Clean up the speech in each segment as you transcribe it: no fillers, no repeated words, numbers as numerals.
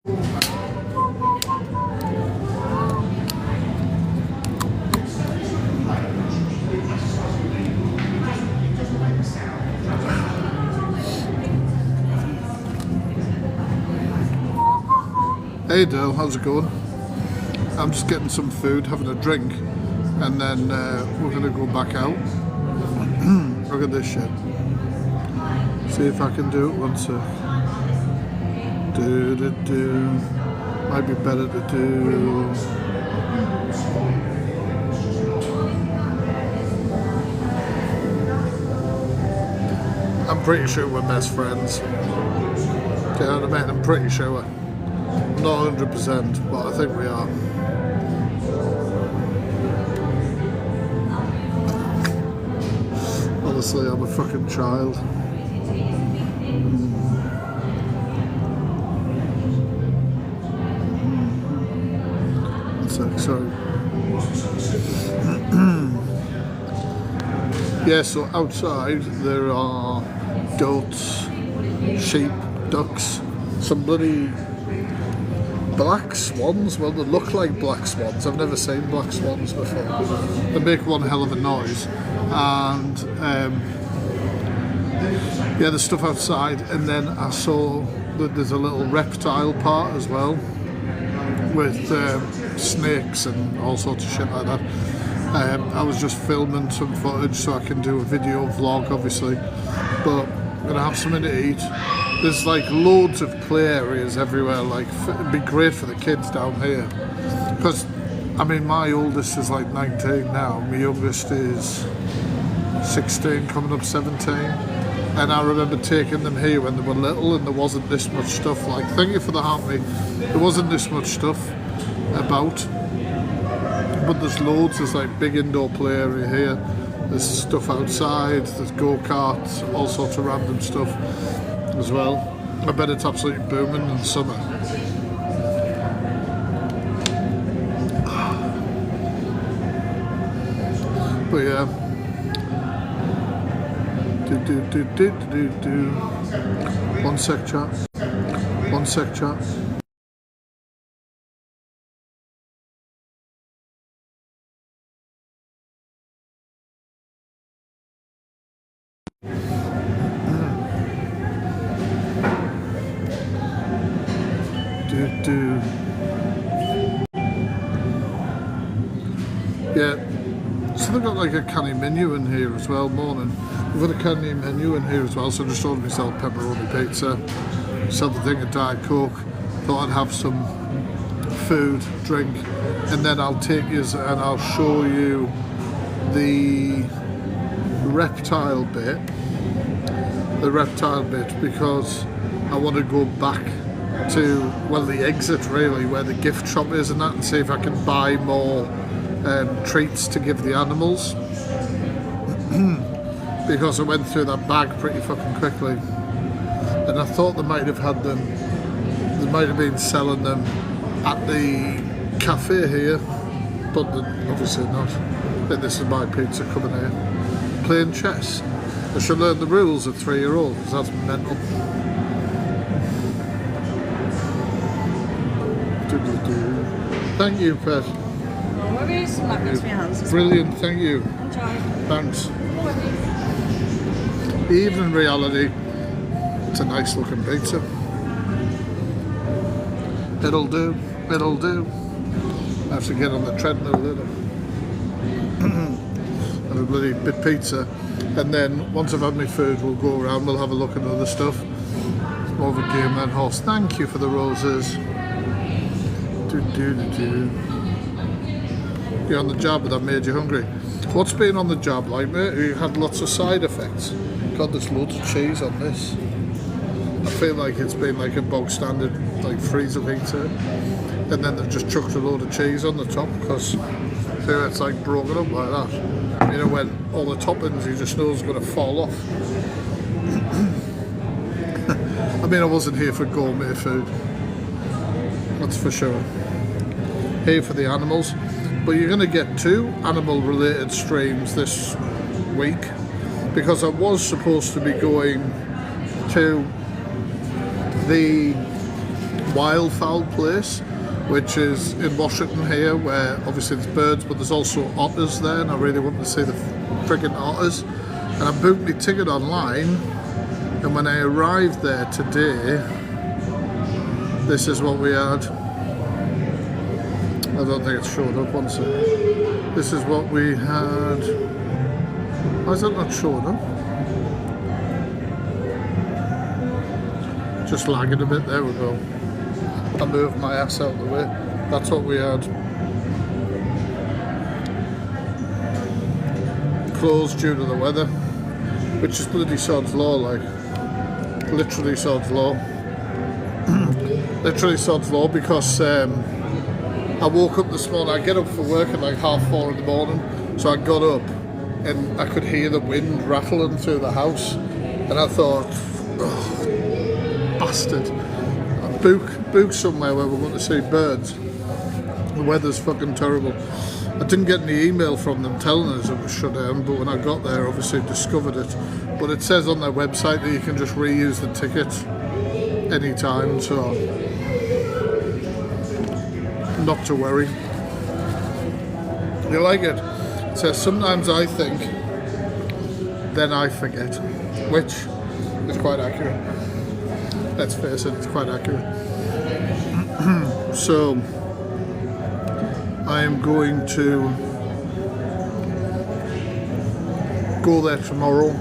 Hey Dale, how's it going? I'm just getting some food, having a drink, and then we're gonna go back out. Look at this shit. See if I can do it one sec. Might be better to do. I'm pretty sure we're best friends. Do you know what I mean? I'm pretty sure. Not 100%, but I think we are. Honestly, I'm a fucking child. Sorry. Yeah, so outside there are goats, sheep, ducks, some bloody black swans. Well, they look like black swans. I've never seen black swans before. They make one hell of a noise. And yeah, there's stuff outside. And then I saw that there's a little reptile part as well, with snakes and all sorts of shit like that. I was just filming some footage so I can do a video vlog, obviously. But I'm gonna have something to eat. There's like loads of play areas everywhere. Like, it'd be great for the kids down here, because I mean my oldest is like 19 now, my youngest is 16 coming up 17, and I remember taking them here when they were little and there wasn't this much stuff. Like, thank you for the Hartley, there wasn't this much stuff about, but there's loads. There's like big indoor play area here, there's stuff outside, there's go-karts, all sorts of random stuff as well. I bet it's absolutely booming in the summer. But yeah. One sec, chat. One sec, chat. Yeah, so they've got like a canny menu in here as well. Morning, we've got a canny menu in here as well. So I just ordered myself pepperoni pizza, something thing of Diet Coke. Thought I'd have some food, drink, and then I'll take you and I'll show you the reptile bit. The reptile bit, because I want to go back to, well, the exit really, where the gift shop is and that, and see if I can buy more treats to give the animals. Because I went through that bag pretty fucking quickly, and I thought they might have had them, they might have been selling them at the cafe here, but obviously not. I think this is my pizza coming here. Playing chess. I should learn the rules at 3-year-old, because that's mental. Thank you, Pet. No worries. Brilliant, thank you. Enjoy. Thanks. Even in reality, it's a nice looking pizza. It'll do, it'll do. I have to get on the treadmill later. Have a bloody bit pizza, and then once I've had my food, we'll go around, we'll have a look at other stuff. It's more of a game than horse. Thank you for the roses. You're on the job, but that made you hungry. What's been on the job like, mate? You had lots of side effects. God, there's loads of cheese on this. I feel like it's been like a bog standard like freezer pizza, and then they've just chucked a load of cheese on the top, because here it's like broken up like that. You know, when all the toppings you just know is going to fall off. I mean, I wasn't here for gourmet food, that's for sure. Here for the animals, but you're going to get 2 animal related streams this week, because I was supposed to be going to the Wildfowl Place, which is in Washington here, where obviously there's birds, but there's also otters there, and I really want to see the friggin' otters. And I booked my ticket online, and when I arrived there today, this is what we had. I don't think it's showed up, one second. This is what we had. Why is that not showing up? Just lagging a bit, there we go. I moved my ass out of the way. That's what we had. Closed due to the weather, which is bloody sod's law, like. Literally sod's law. Literally sod's law, because I woke up this morning. I get up for work at like 4:30 in the morning, so I got up and I could hear the wind rattling through the house, and I thought, oh, bastard, book somewhere where we're going to see birds. The weather's fucking terrible. I didn't get any email from them telling us it was shut down, but when I got there, obviously discovered it. But it says on their website that you can just reuse the ticket anytime, so not to worry. You like it? It says sometimes I think, then I forget, which is quite accurate. Let's face it, it's quite accurate. So I am going to go there tomorrow.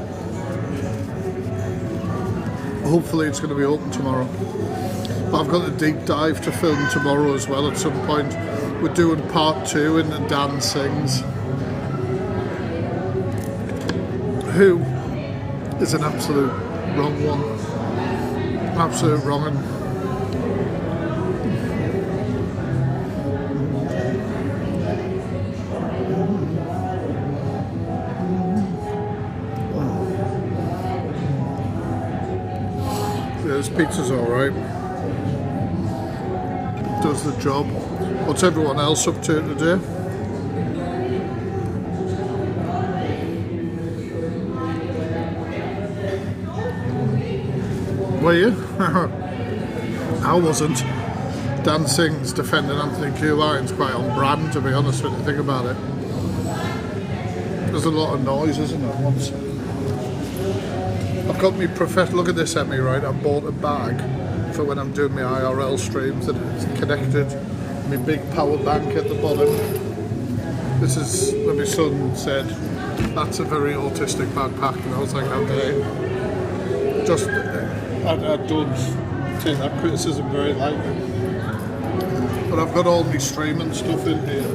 Hopefully it's going to be open tomorrow. But I've got a deep dive to film tomorrow as well at some point. We're doing part 2 in the Dan Sings, who is an absolute wrong one. Absolute wrong one. Yeah, this pizza's alright. Does the job. What's everyone else up to today? Were you? I wasn't. Dan Sings defending Anthony Q Lyons quite on brand, to be honest when you think about it. There's a lot of noise, isn't there, once? I've got me look at this, Emmy, right? I bought a bag for when I'm doing my IRL streams that it's connected. My big power bank at the bottom. This is when my son said, that's a very autistic backpack, and I was like, okay. Just, I don't take that criticism very lightly. But I've got all my streaming stuff in here,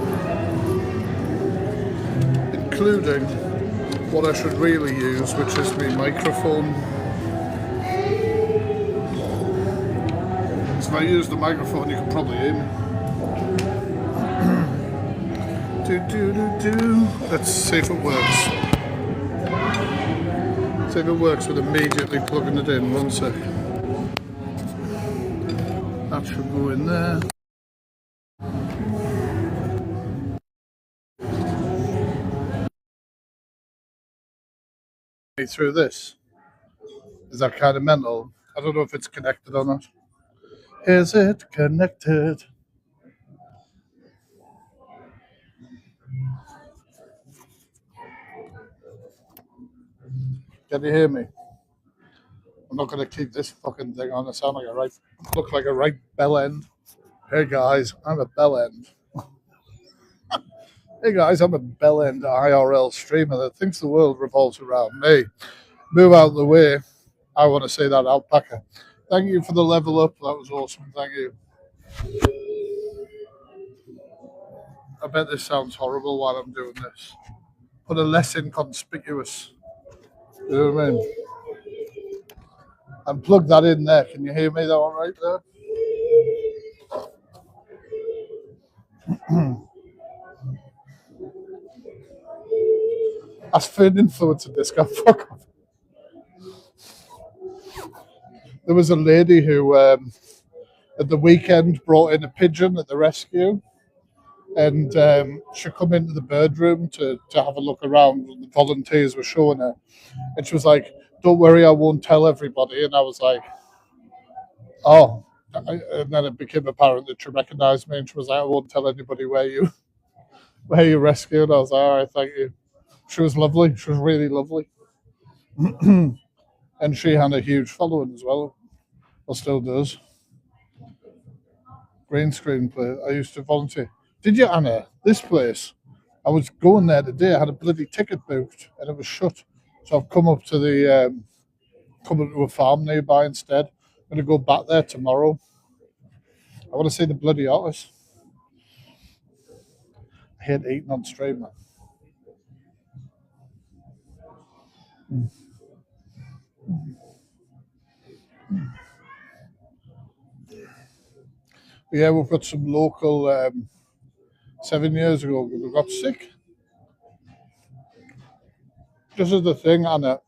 including what I should really use, which is my microphone. So if I use the microphone, you can probably hear me. Let's see if it works. See if it works with immediately plugging it in. One sec. That should go in there. Through this. Is that kind of mental? I don't know if it's connected or not. Is it connected? Can you hear me? I'm not going to keep this fucking thing on. I look like a right bell end. Hey guys, I'm a bell end. Hey guys, I'm a bell end IRL streamer that thinks the world revolves around me. Move out of the way. I want to say that alpaca. Thank you for the level up. That was awesome. Thank you. I bet this sounds horrible while I'm doing this. But a less inconspicuous. You know what I mean? And plug that in there. Can you hear me? That one right there? That's food influencer discount. Fuck off. There was a lady who, at the weekend, brought in a pigeon at the rescue, and she come into the bird room to have a look around. The volunteers were showing her, and she was like, "Don't worry, I won't tell everybody." And I was like, "Oh, And then it became apparent that she recognised me, and she was like, "I won't tell anybody where you rescued." I was like, "All right, thank you." She was lovely. She was really lovely, and she had a huge following as well. Or still does. Green screen play. I used to volunteer. Did you, Anna? This place. I was going there today. I had a bloody ticket booked, and it was shut. So I've come up to the come up to a farm nearby instead. I'm gonna go back there tomorrow. I want to see the bloody otters. I hate eating on stream, man. But yeah, we've got some local. 7 years ago, we got sick. This is the thing, Anna.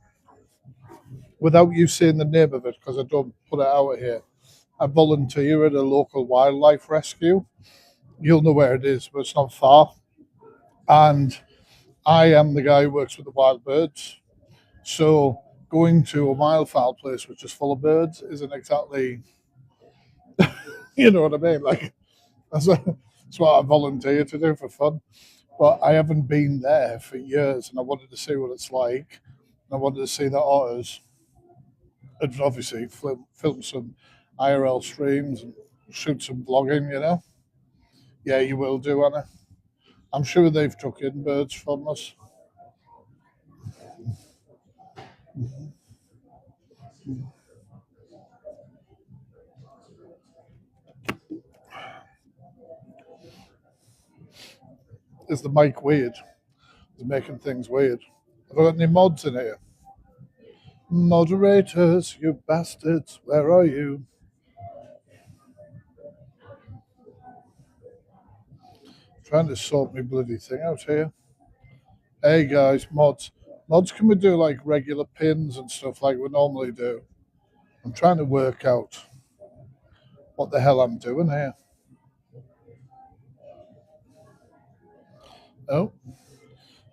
Without you saying the name of it, because I don't put it out here, I volunteer at a local wildlife rescue. You'll know where it is, but it's not far. And I am the guy who works with the wild birds. So going to a wildfowl place which is full of birds isn't exactly, you know what I mean? Like, that's what I volunteer to do for fun. But I haven't been there for years, and I wanted to see what it's like. And I wanted to see the otters, and obviously film some IRL streams and shoot some vlogging. Yeah, you will do, Anna. I'm sure they've took in birds from us. Is the mic weird? Is making things weird? Have I got any mods in here? Moderators, you bastards, where are you? Trying to sort my bloody thing out here. Hey guys, mods. Mods, can we do like regular pins and stuff like we normally do? I'm trying to work out what the hell I'm doing here. Oh,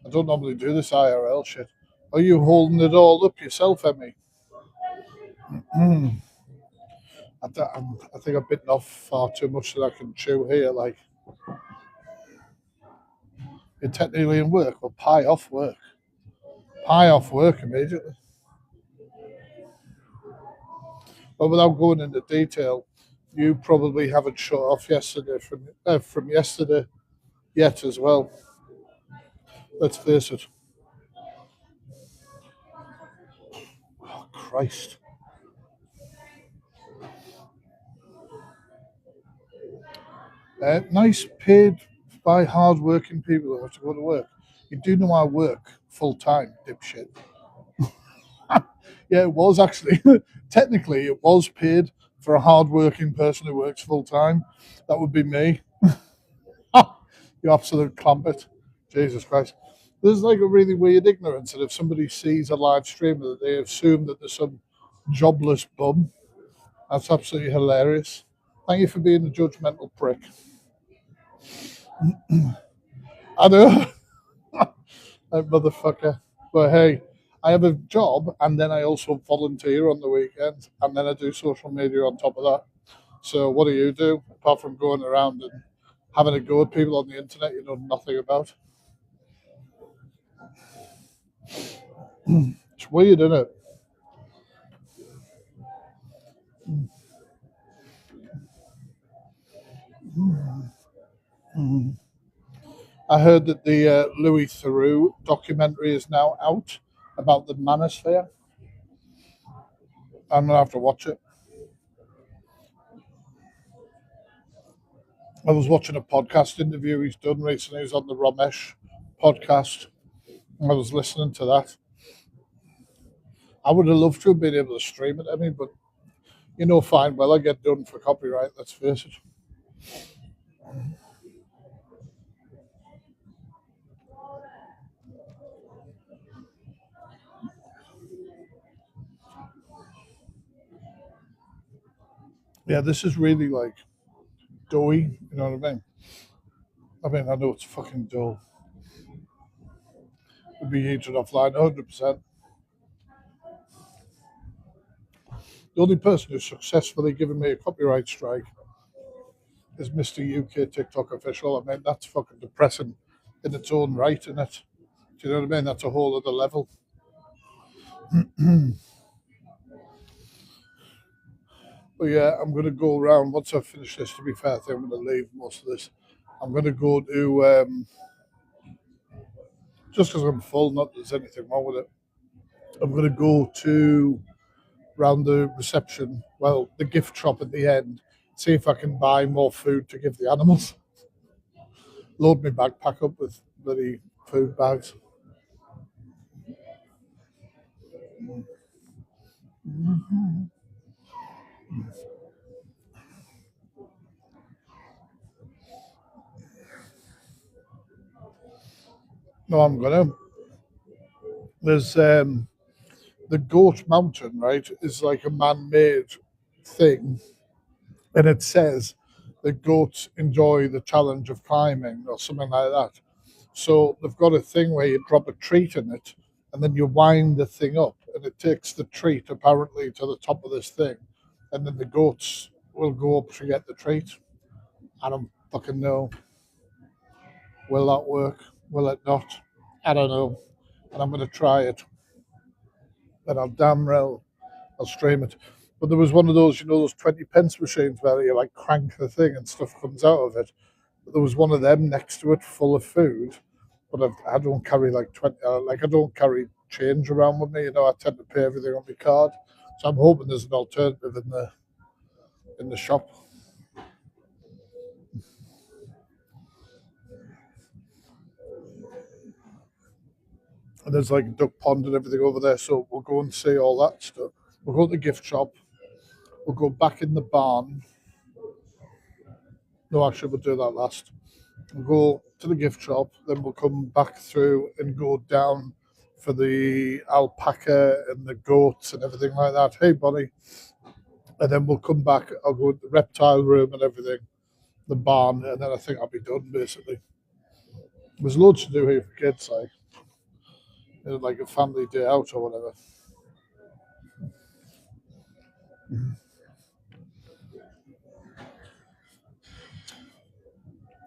I don't normally do this IRL shit. Are you holding it all up yourself, Emmy? I think I've bitten off far too much that I can chew here. Like, you're technically in work, or pie off work. Pie off work immediately. But without going into detail, you probably haven't shut off yesterday from yesterday yet as well. Let's face it. Oh, Christ. Nice paid by hard-working people who have to go to work. You do know I work full-time, dipshit. Yeah, it was actually. Technically, it was paid for a hard-working person who works full-time. That would be me. You absolute clumpet. Jesus Christ. There's like a really weird ignorance that if somebody sees a live stream that they assume that there's some jobless bum. That's absolutely hilarious. Thank you for being a judgmental prick. I know. Motherfucker. But hey, I have a job and then I also volunteer on the weekend and then I do social media on top of that. So what do you do apart from going around and having a go at people on the internet you know nothing about? It's weird, isn't it? I heard that the Louis Theroux documentary is now out about the Manosphere. I'm gonna have to watch it. I was watching a podcast interview he's done recently. He's on the Ramesh podcast. I was listening to that. I would have loved to have been able to stream it, Emmy, but you know fine well I get done for copyright, let's face it. Yeah, this is really like doughy, you know what I mean? I know it's fucking dull. It'd be heated offline 100%. The only person who's successfully given me a copyright strike is Mr. UK TikTok official. I mean, that's fucking depressing in its own right, isn't it? Do you know what I mean? That's a whole other level. But yeah, I'm going to go around once I finish this. To be fair, I think I'm going to leave most of this. I'm going to go to, just because I'm full, not that there's anything wrong with it. I'm going to go to round the reception, well, the gift shop at the end, see if I can buy more food to give the animals. Load my backpack up with bloody food bags. No, I'm gonna. There's the Goat Mountain, right? Is like a man-made thing, and it says the goats enjoy the challenge of climbing or something like that. So they've got a thing where you drop a treat in it, and then you wind the thing up, and it takes the treat apparently to the top of this thing, and then the goats will go up to get the treat. I don't fucking know. Will that work? Will it not? I don't know. And I'm going to try it, and I'll damn well I'll stream it. But there was one of those, those 20 pence machines where you like crank the thing and stuff comes out of it. But there was one of them next to it full of food. But I don't carry like 20, like I don't carry change around with me. I tend to pay everything on my card. So I'm hoping there's an alternative in the shop. And there's like a duck pond and everything over there. So we'll go and see all that stuff. We'll go to the gift shop. We'll go back in the barn. No, actually, we'll do that last. We'll go to the gift shop, then we'll come back through and go down for the alpaca and the goats and everything like that. Hey, buddy. And then we'll come back. I'll go to the reptile room and everything, the barn, and then I think I'll be done basically. There's loads to do here for kids, like a family day out or whatever.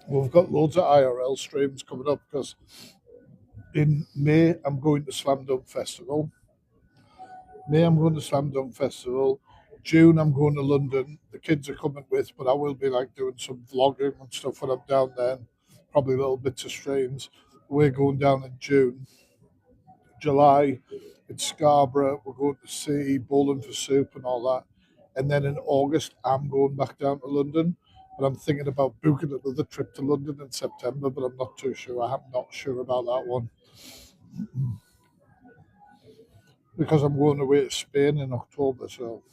We've got loads of IRL streams coming up because in May I'm going to Slam Dunk Festival. May I'm going to Slam Dunk Festival. June I'm going to London. The kids are coming with, but I will be like doing some vlogging and stuff when I'm down there. Probably little bits of streams. We're going down in June. July, it's Scarborough. We're going to see Bowling for Soup and all that. And then in August, I'm going back down to London. But I'm thinking about booking another trip to London in September, but I'm not too sure. I'm not sure about that one because I'm going away to Spain in October. So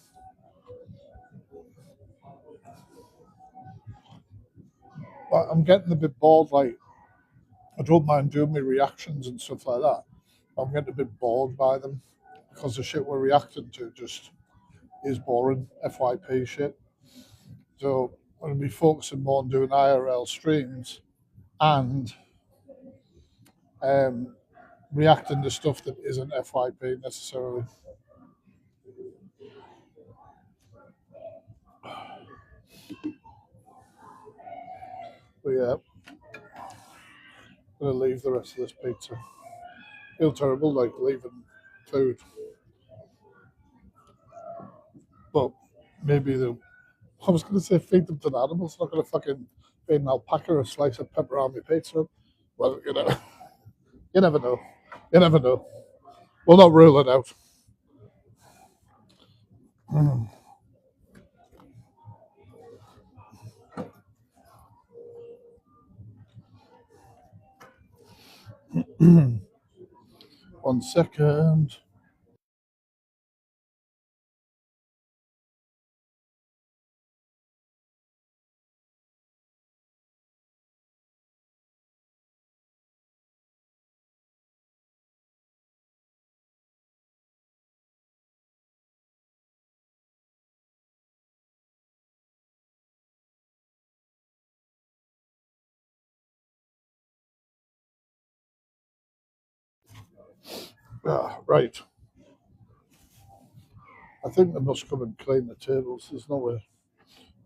I'm getting a bit bored. Like, I don't mind doing my reactions and stuff like that. I'm getting a bit bored by them because the shit we're reacting to just is boring FYP shit. So I'm going to be focusing more on doing IRL streams and um, reacting to stuff that isn't FYP necessarily. But yeah, I'm going to leave the rest of this pizza. Feel terrible like leaving food, but maybe the I was going to say feed them to the animals. Not going to fucking feed an alpaca a slice of pepperoni pizza. Well, you never know. You never know. We'll not rule it out. One second. Right. I think they must come and clean the tables. There's no way.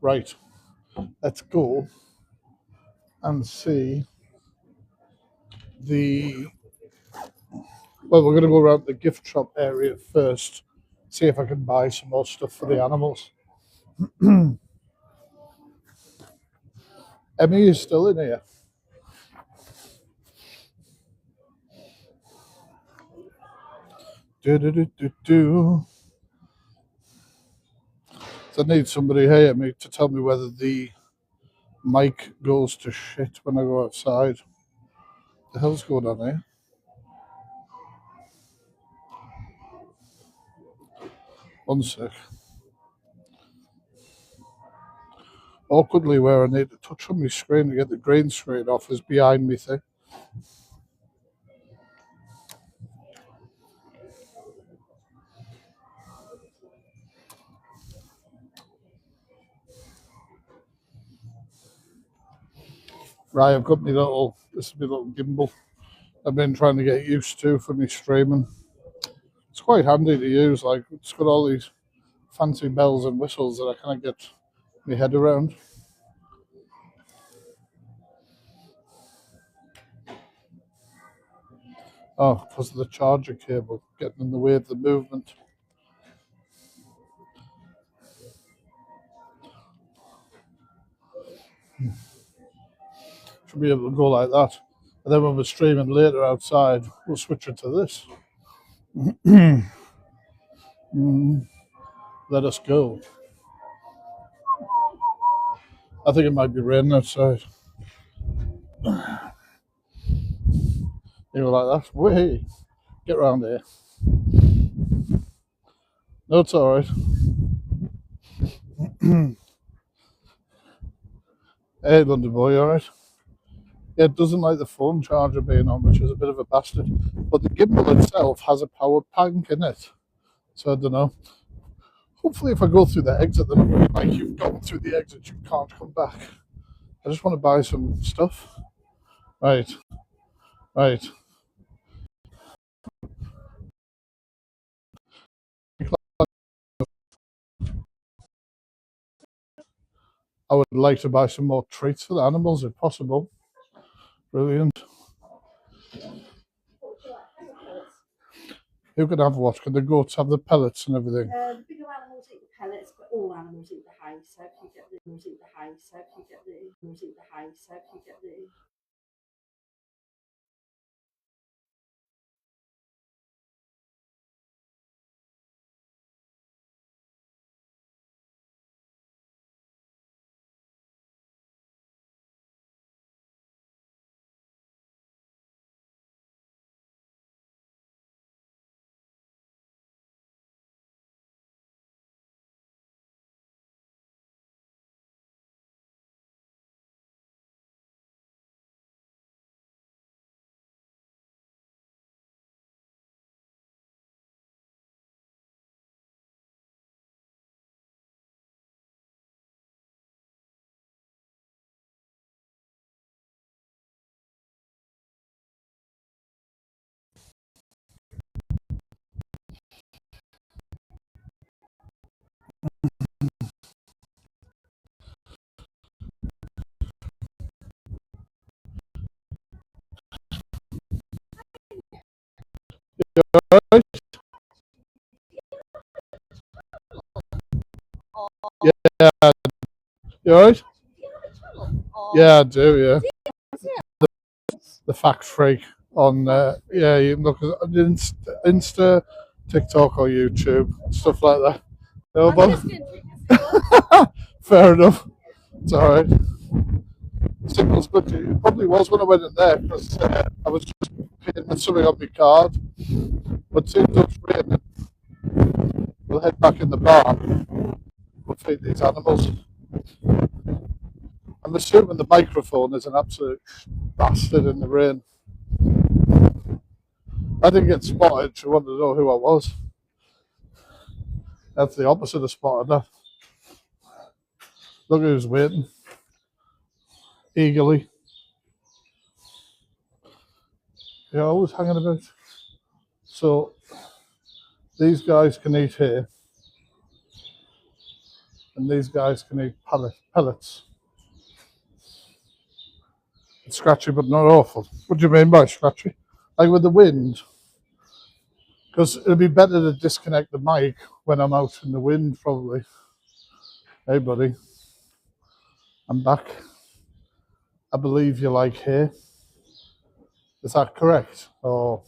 Right, let's go and see the. Well, we're going to go around the gift shop area first, see if I can buy some more stuff for the animals. Emmy is still in here. Do. So I need somebody here, Emmy, to tell me whether the mic goes to shit when I go outside. The hell's going on here? One sec. Awkwardly, where I need to touch on my screen to get the green screen off is behind me thing. Right, I've got my little, this is my little gimbal I've been trying to get used to for my streaming. It's quite handy to use, like, it's got all these fancy bells and whistles that I kind of get my head around. Oh, because of the charger cable getting in the way of the movement. Should be able to go like that. And then when we're streaming later outside, we'll switch it to this. Let us go. I think it might be raining outside. You know, like that. Way, get round here. No, it's all right. Hey, London boy, all right? Yeah, it doesn't like the phone charger being on, which is a bit of a bastard. But the gimbal itself has a power bank in it. So I don't know. Hopefully, if I go through the exit, then it'll be like you've gone through the exit, you can't come back. I just want to buy some stuff. Right. I would like to buy some more treats for the animals if possible. Brilliant. Who can have what? Can the goats have the pellets and everything? The bigger animals eat the pellets, but all animals eat the hay. So if you get the animals eat the hay, so if you get the animals eat the hay, so if you get the Yeah. You alright? Yeah, I do, yeah. The Fact Freak on, yeah, you can look at Insta, TikTok, or YouTube, stuff like that. No, but fair enough. It's alright. Signal's good. It probably was when I went in there because I was just paying something on my card. But soon as it's raining, we'll head back in the barn. We'll feed these animals. I'm assuming the microphone is an absolute bastard in the rain. I didn't get spotted. She wanted to know who I was. That's the opposite of spotted. That. Look who's waiting. Eagerly. You're always hanging about. So, these guys can eat here. and these guys can eat pellets. It's scratchy but not awful. What do you mean by scratchy? Like with the wind? Because it'd be better to disconnect the mic when I'm out in the wind, probably. Hey, buddy. I'm back. I believe you like hair. Is that correct? Or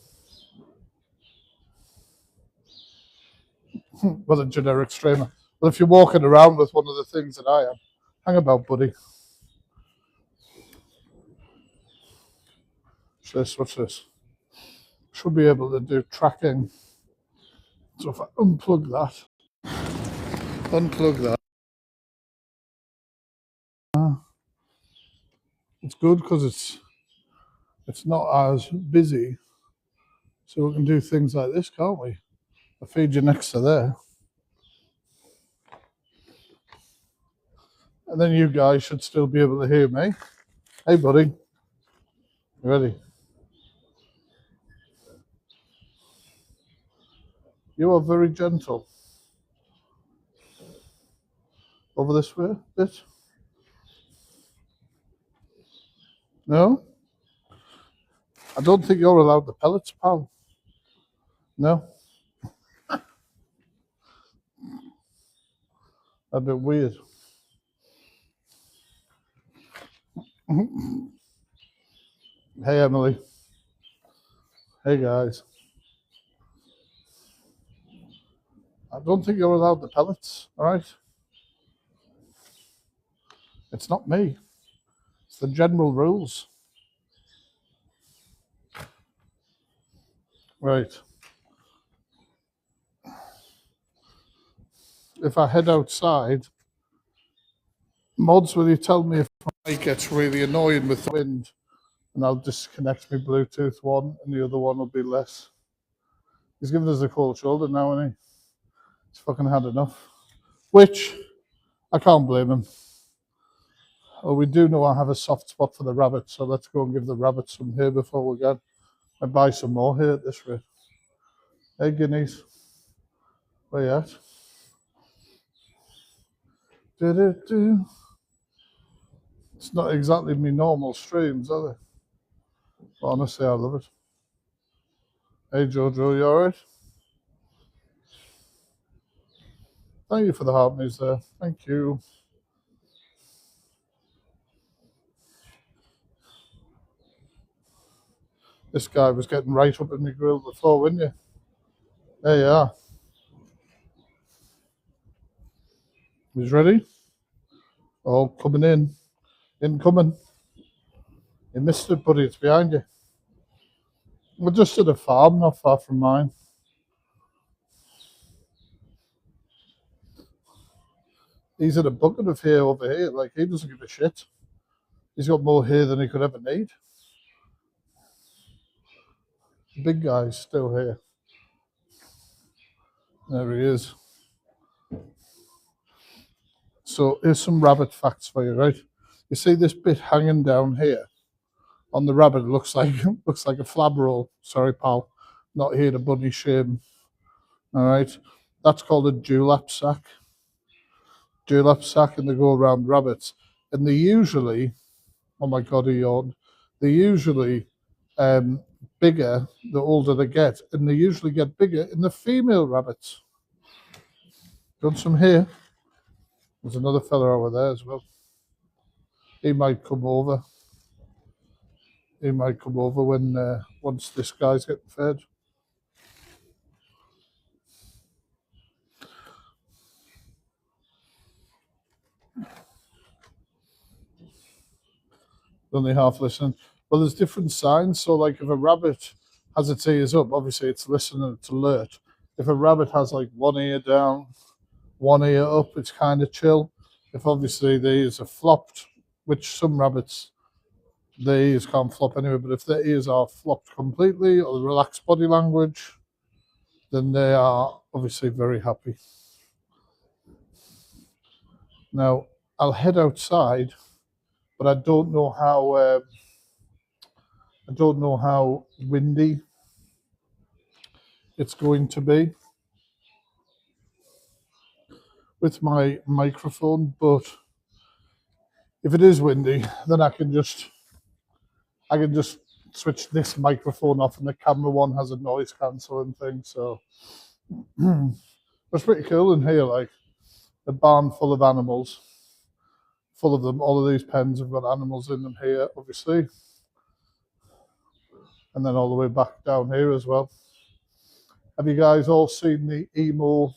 was a generic streamer? Well, if you're walking around with one of the things that I am, hang about, buddy. What's this? What's this? Should be able to do tracking. So if I unplug that, it's good because it's not as busy. So we can do things like this, can't we? I feed you next to there. And then you guys should still be able to hear me. Hey, buddy. You ready? You are very gentle. Over this way, bit. No? I don't think you're allowed the pellets, pal. No? A bit weird. Hey, Emily. Hey, guys. I don't think you're allowed the pellets, all right? It's not me. It's the general rules. Right. If I head outside, mods, will you tell me if my mic gets really annoying with the wind? And I'll disconnect my Bluetooth one and the other one will be less. He's giving us a cold shoulder now, isn't he? He's fucking had enough. Which, I can't blame him. Oh, we do know I have a soft spot for the rabbit, so let's go and give the rabbit some hair before we go. I buy some more hair at this rate. Hey, guineas. Where you at? Do-do-do. It's not exactly me normal streams, are they? But honestly, I love it. Hey, Jojo, you alright? Thank you for the heart news there. Thank you. This guy was getting right up in the grill before, wasn't you? There you are. He's ready? Oh, coming in. Incoming. You missed it, buddy. It's behind you. We're just at a farm, not far from mine. He's at a bucket of hair over here. Like, he doesn't give a shit. He's got more hair than he could ever need. The big guy's still here. There he is. So here's some rabbit facts for you, right? You see this bit hanging down here on the rabbit? It looks like a flab roll. Sorry, pal, not here to bunny shame. All right, that's called a dewlap sack. Dewlap sack, and they go around rabbits, and they usually, oh my god, he yawned. They're usually bigger the older they get, and they usually get bigger in the female rabbits. Got some here. There's another fella over there as well. He might come over. He might come over when once this guy's getting fed. Only half listening. Well, there's different signs. So, like, if a rabbit has its ears up, obviously it's listening, it's alert. If a rabbit has like one ear down, one ear up, it's kind of chill. If obviously the ears are flopped, which some rabbits, their ears can't flop anyway, but if their ears are flopped completely or the relaxed body language, then they are obviously very happy. Now, I'll head outside, but I don't know how windy it's going to be. with my microphone, but if it is windy, then I can just switch this microphone off, and the camera one has a noise cancelling thing. So it's pretty cool in here, like a barn full of animals, full of them. All of these pens have got animals in them here, obviously, and then all the way back down here as well. Have you guys all seen the emo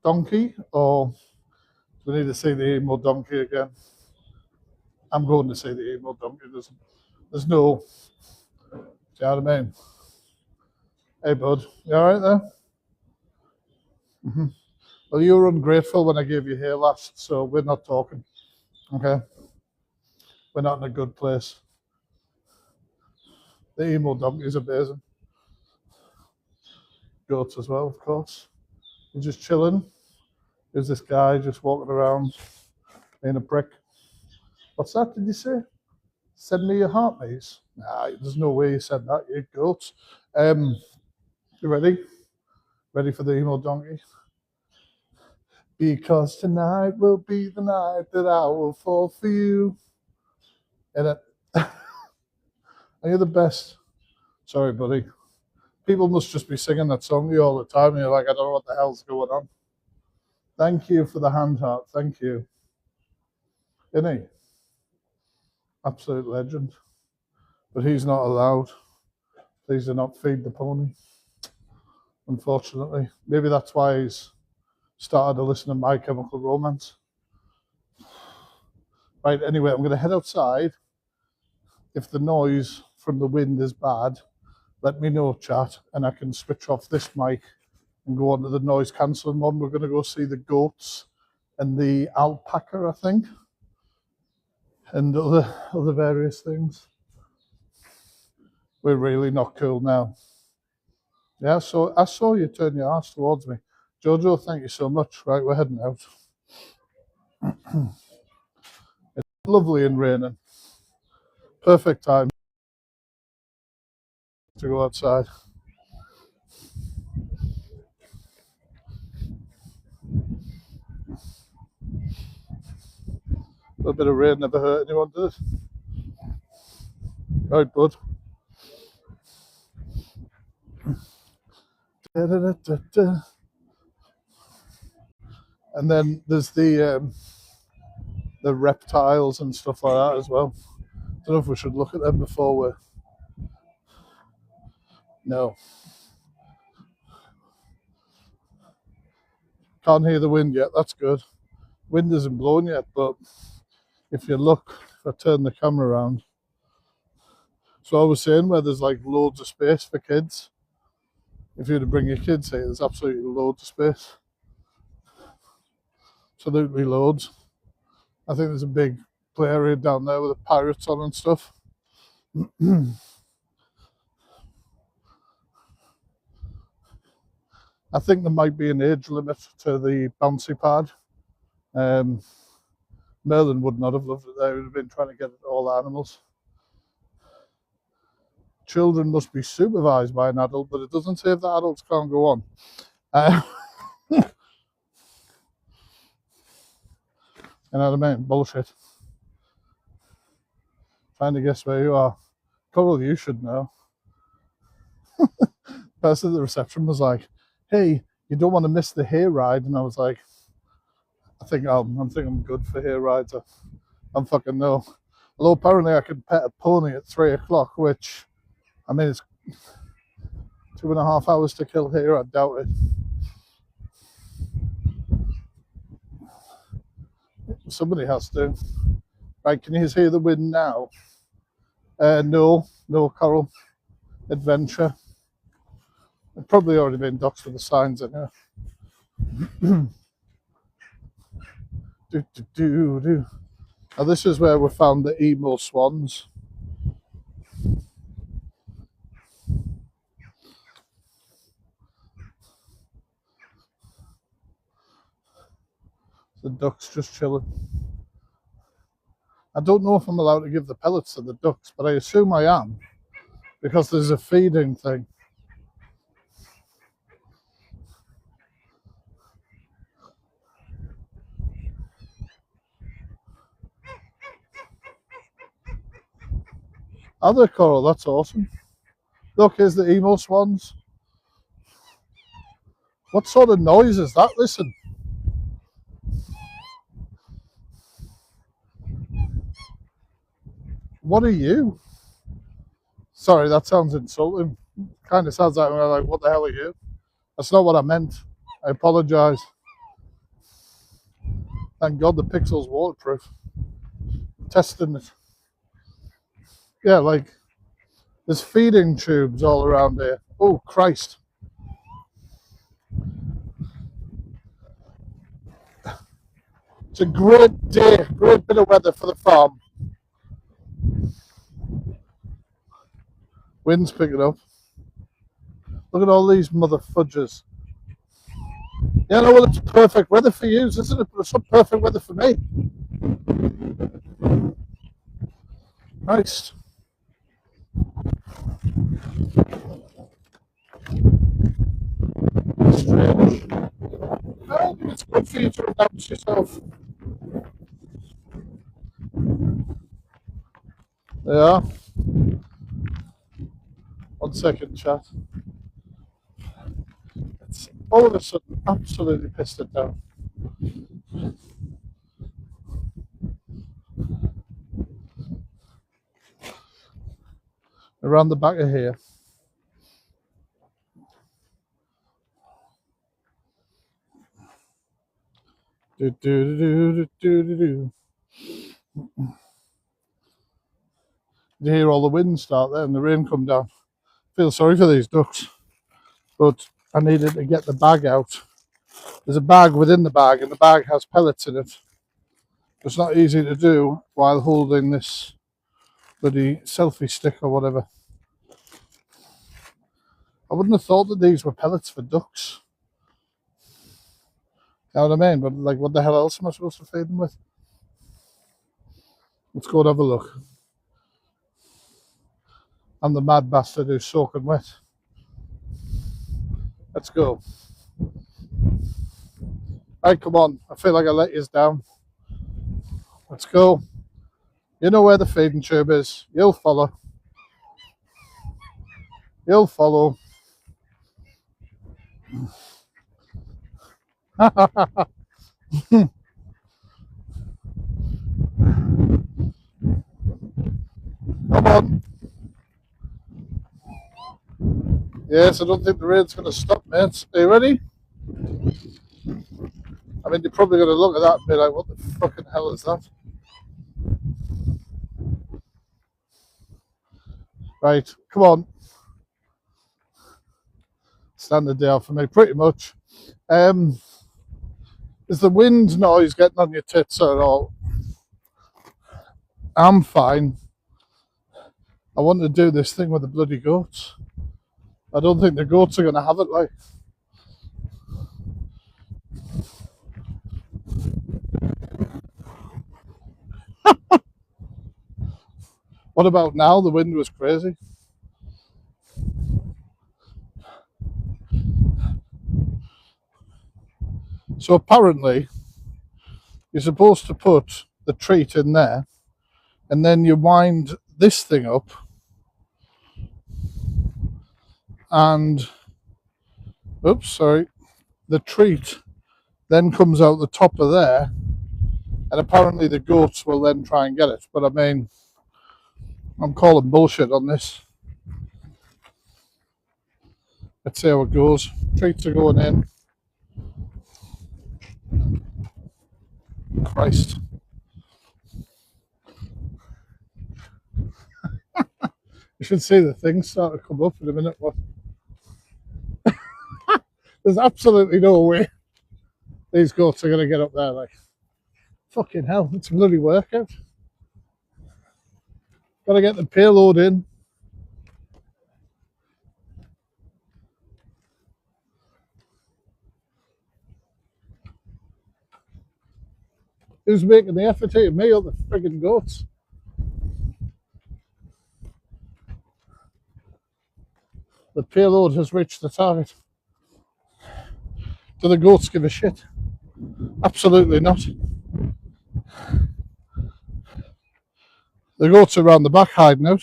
donkey, or do we need to see the emo donkey again? I'm going to see the emo donkey. There's no, do you know what I mean? Hey bud, you alright there? Well, you were ungrateful when I gave you hair last, so we're not talking, okay? We're not in a good place. The emo donkey is amazing. Goats as well, of course. You're just chilling. There's this guy just walking around being a prick. What's that, did you say? Send me your heart, please. Nah, there's no way you said that, you goats. You ready? Ready for the emo donkey? Because tonight will be the night that I will fall for you. And are you the best? Sorry, buddy. People must just be singing that song to you all the time, and you're like, I don't know what the hell's going on. Thank you for the hand heart. Thank you. Isn't he? Absolute legend. But he's not allowed. Please do not feed the pony. Unfortunately. Maybe that's why he's started to listen to My Chemical Romance. Right, anyway, I'm going to head outside. If the noise from the wind is bad, let me know, chat, and I can switch off this mic and go on to the noise cancelling one. We're going to go see the goats and the alpaca, I think, and other various things. We're really not cool now. Yeah, so I saw you turn your ass towards me. Jojo, thank you so much. Right, we're heading out. It's lovely and raining. Perfect time to go outside. A little bit of rain never hurt anyone, did it? Right, bud. And then there's the reptiles and stuff like that as well. Don't know if we should look at them before we're... No. Can't hear the wind yet, that's good. Wind isn't blowing yet, but if you look, if I turn the camera around. So I was saying where there's like loads of space for kids. If you were to bring your kids here, there's absolutely loads of space. Absolutely loads. I think there's a big play area down there with the pirates on and stuff. I think there might be an age limit to the bouncy pad. Merlin would not have loved it there. He would have been trying to get it all animals. Children must be supervised by an adult, but it doesn't say if the adults can't go on. You know what I mean? Bullshit. Trying to guess where you are. Coral, you should know. The person at the reception was like, hey, you don't want to miss the hair ride. And I was like, I think I'm good for hair rides. I'm fucking no. Although apparently I can pet a pony at 3 o'clock, which, I mean, it's 2.5 hours to kill hair. I doubt it. Somebody has to. Right, can you hear the wind now? No, Coral. Adventure. It'd probably already been doxed with the signs in here. Now this is where we found the emo swans. The ducks just chilling. I don't know if I'm allowed to give the pellets to the ducks, but I assume I am, because there's a feeding thing. Other coral, that's awesome. Look, here's the emo swans. What sort of noise is that? Listen. What are you? Sorry, that sounds insulting. Kind of sounds like we're like, what the hell are you? That's not what I meant. I apologise. Thank God the Pixel's waterproof. Testing it. Yeah, like there's feeding tubes all around here. Oh Christ. It's a great day, great bit of weather for the farm. Wind's picking up. Look at all these mother fudgers. Yeah, no, well, it's perfect weather for you, isn't it? But it's not perfect weather for me. Nice. Strange. Well, it's good for you to announce yourself. Yeah. 1 second, chat. It's all of a sudden absolutely pissed it down. Around the back of here. Do do do do do do. You hear all the wind start there and the rain come down. Feel sorry for these ducks, but I needed to get the bag out. There's a bag within the bag, and the bag has pellets in it. It's not easy to do while holding this bloody selfie stick or whatever. I wouldn't have thought that these were pellets for ducks. You know what I mean? But like, what the hell else am I supposed to feed them with? Let's go and have a look. I'm the mad bastard who's soaking wet. Let's go. Right, come on. I feel like I let you down. Let's go. You know where the feeding tube is. You'll follow. You'll follow. Come on. Yes, I don't think the rain's going to stop, mates. Are you ready? I mean, you're probably going to look at that and be like, what the fucking hell is that? Right, come on. Standard day out for me, pretty much. Is the wind noise getting on your tits at all? I'm fine. I want to do this thing with the bloody goats. I don't think the goats are going to have it like. What about now? The wind was crazy. So apparently, you're supposed to put the treat in there, and then you wind this thing up, and oops, sorry, the treat then comes out the top of there, and apparently the goats will then try and get it. But I mean, I'm calling bullshit on this. Let's see how it goes. Treats are going in. Christ. You should see the things start to come up in a minute. What? There's absolutely no way these goats are going to get up there. Like, fucking hell, it's a bloody workout. Got to get the payload in. Who's making the effort here? Me or the friggin' goats? The payload has reached the target. Do the goats give a shit? Absolutely not. The goats are around the back hiding out.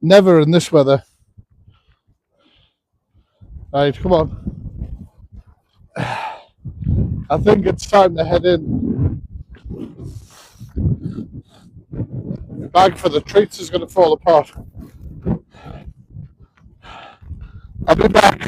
Never in this weather. Right, come on. I think it's time to head in. The bag for the treats is going to fall apart. I'll be back.